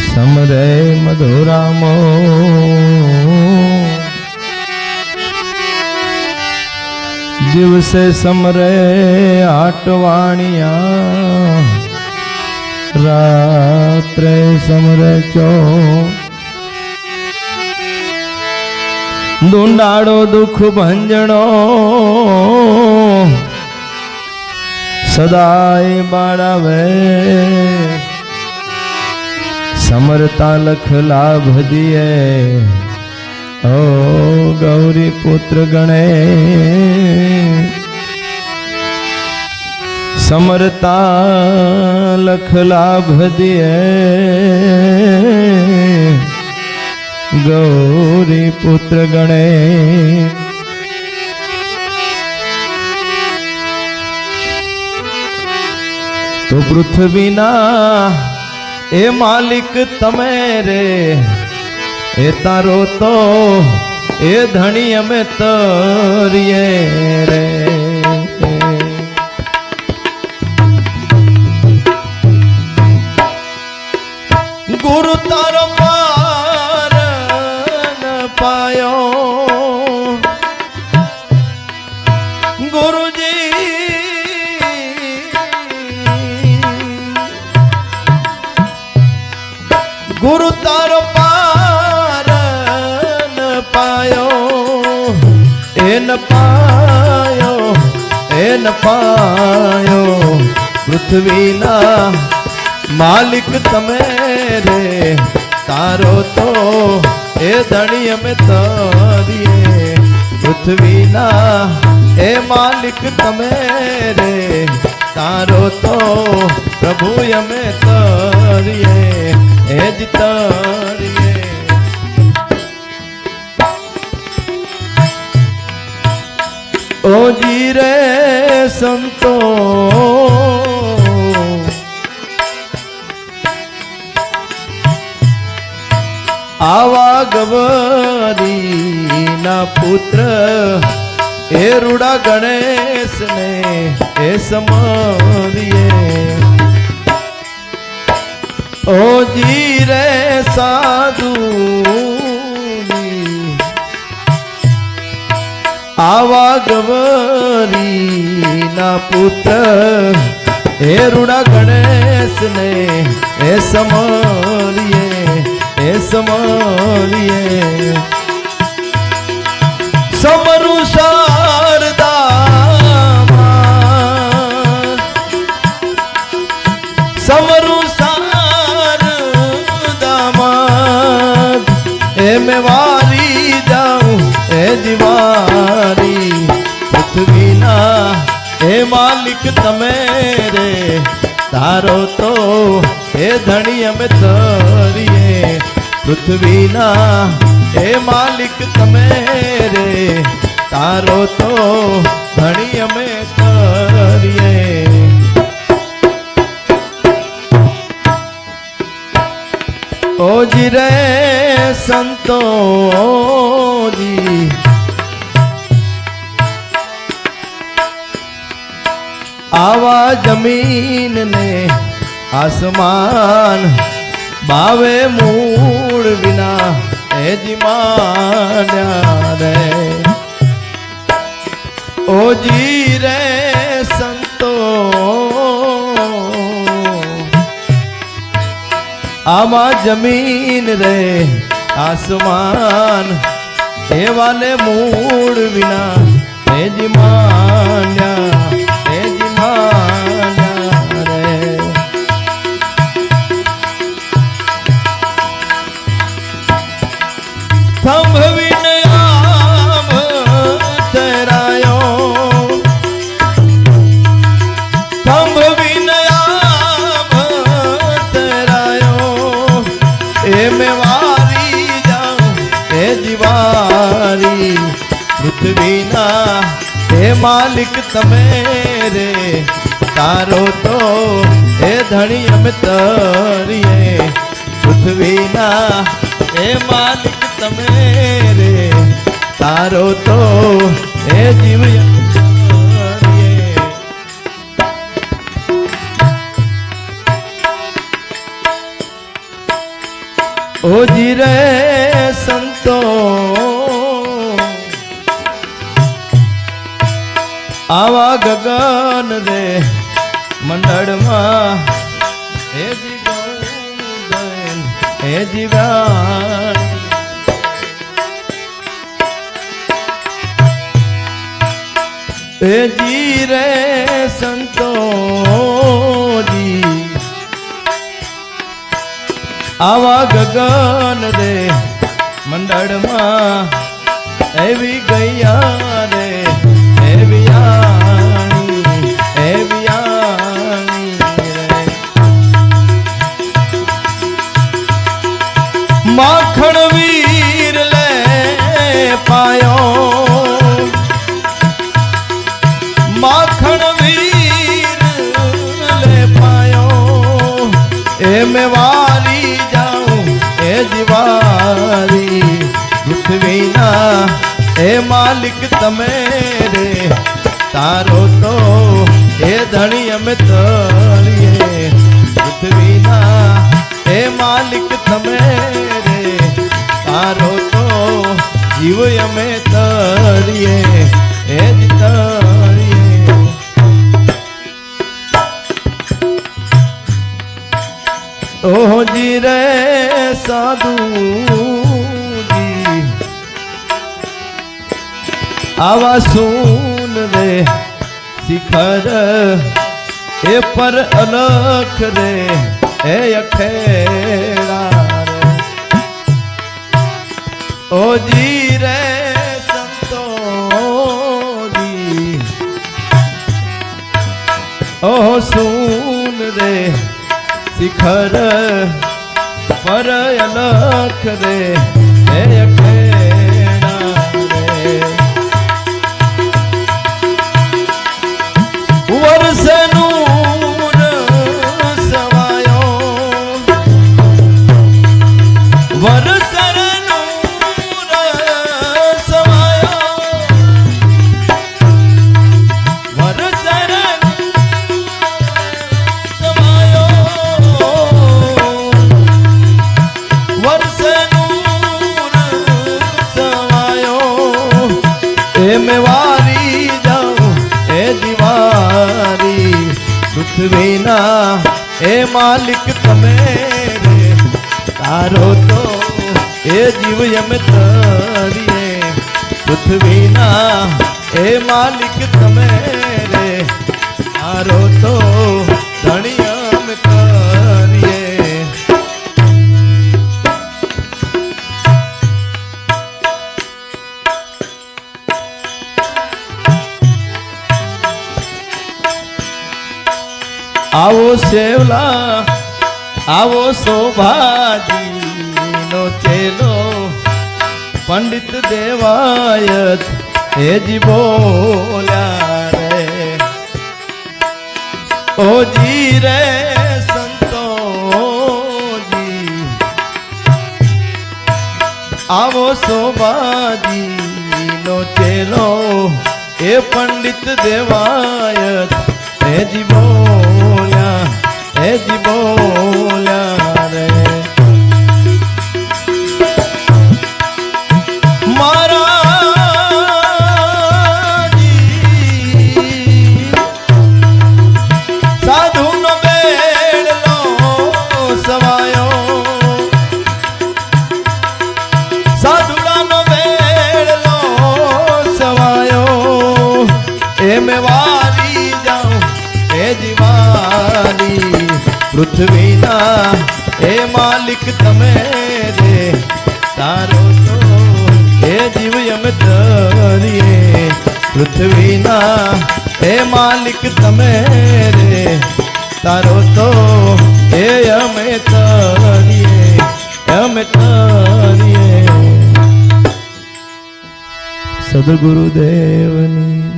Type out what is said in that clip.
સમરે મધુરામો દિવસે સમરે આટવાણિયા રાત્રે સમરે ચો દુંડાળો દુઃખ ભંજણો સદાય બાળાવે સમરતા લખ લાભ દિયે ઓ ગૌરી પુત્ર ગણે સમરતા લખ લાભ દિયે ગૌરી પુત્ર ગણે તો પૃથ્વીના એ માલિક તમે રે એ તારો તો એ ધણી અમે તરીએ રે ગુરુ તારો પાર ન પાયો ગુરુજી ગુરુ તારો પાર ન પાયો એ ન પાયો એ ન પાયો પૃથ્વીના માલિક તમે રે તારો તો એ ધણી અમે તરીએ પૃથ્વીના એ માલિક તમે રે તારો તો પ્રભુ અમે તરીએ એ જ તરીએ ઓજી રે સંતો આવા ગવરી ના પુત્ર એ રૂડા ગણેશ ને એ સમરીએ ઓજી રે સાધુ આવા ગવરી ના પુત્ર એ રૂડા ગણેશ ને એ સમરીએ એ સમરીએ સમરું શારદામાં સમરું શારદામાં એ મેં વારી જાઉં એ દિવારી પૃથ્વીના એ માલિક તમે રે તારો તો એ ધણી અમે તરીએ પૃથ્વીના એ માલિક તમે રે તારો તો ધણી અમે તરીએ ઓજી રે સંતોજી આવા જમીન ને આસમાન બાવે મૂળ વિના એ જીમાન્યા રે ઓજી રે સંતો આમાં જમીન રે આસમાન એવાને મૂળ વિના એ જીમાન્યા એ જીમાન્યા રે સંભવીને આમ તરાયો સંભવીને આમ તરાયો એ મેં વારી જાઉં એ દિવારી પૃથ્વીના એ માલિક તમે રે તારો તો એ ધણી અમે તરીએ પૃથ્વીના એ માલિક તમે રે તારો તો એ જીવ ઓજી રે સંતો આવા ગગન રે મંડળમાં હે જીવન હે જીવાણ હે જી રે સંતો જી આવા ગગન રે મંડળમાં એવી ગયા રે એવી આણી એવી આણી રે માખણ વીર લે પાયો માખણ વીર લે પાયો એ મેં વારી જાઉં એ જીવારી પૃથ્વીના એ માલિક તમે રે તારો તો એ ધણી અમે તળીએ પૃથ્વીના એ માલિક તમે રે તારો તો જીવ અમે તળીએ એ જ તળીએ ઓજી રે સાધુજી આવા સૂન રે શિખર એ પર અલખ રે એ અખેડા રે ઓજી રે સંતોજી ઓહ સૂન રે શિખર પર અલખ રે એ અખેડા રે વર્ષ નૂર સવાયો વર્ષ નૂર સવાયો વર્ષ સવાયો વર્ષ નૂર સવાયો એ મેં વારી જાઉં એ દીવારી પૃથ્વીના એ માલિક તમે રે તારો તો એ જીવ એમ તરીએ પૃથ્વીના એ માલિક તમે રે તારો તો ધણી અમે કરીએ આવો સેવલા આવો શોભાજી નો ચેલો પંડિત દેવાયત હેજી બોલ્યા રે ઓજી રે સંતોજી આવો શોભાજી નો ચેલો એ પંડિત દેવાયત હેજી બોલ્યા હેજી બોલ્યા રે મારાજી સાધુનો બેડલો સવાયો સાધુડાનો બેડલો સવાયો એ મેં વારી જાઉં એ જીવારી પૃથ્વીના એ માલિક તમે રે તારો તો એ જીવ અમે તરીએ પૃથ્વીના એ માલિક તમે રે તારો તો એ અમે તરીએ સદગુરુદેવની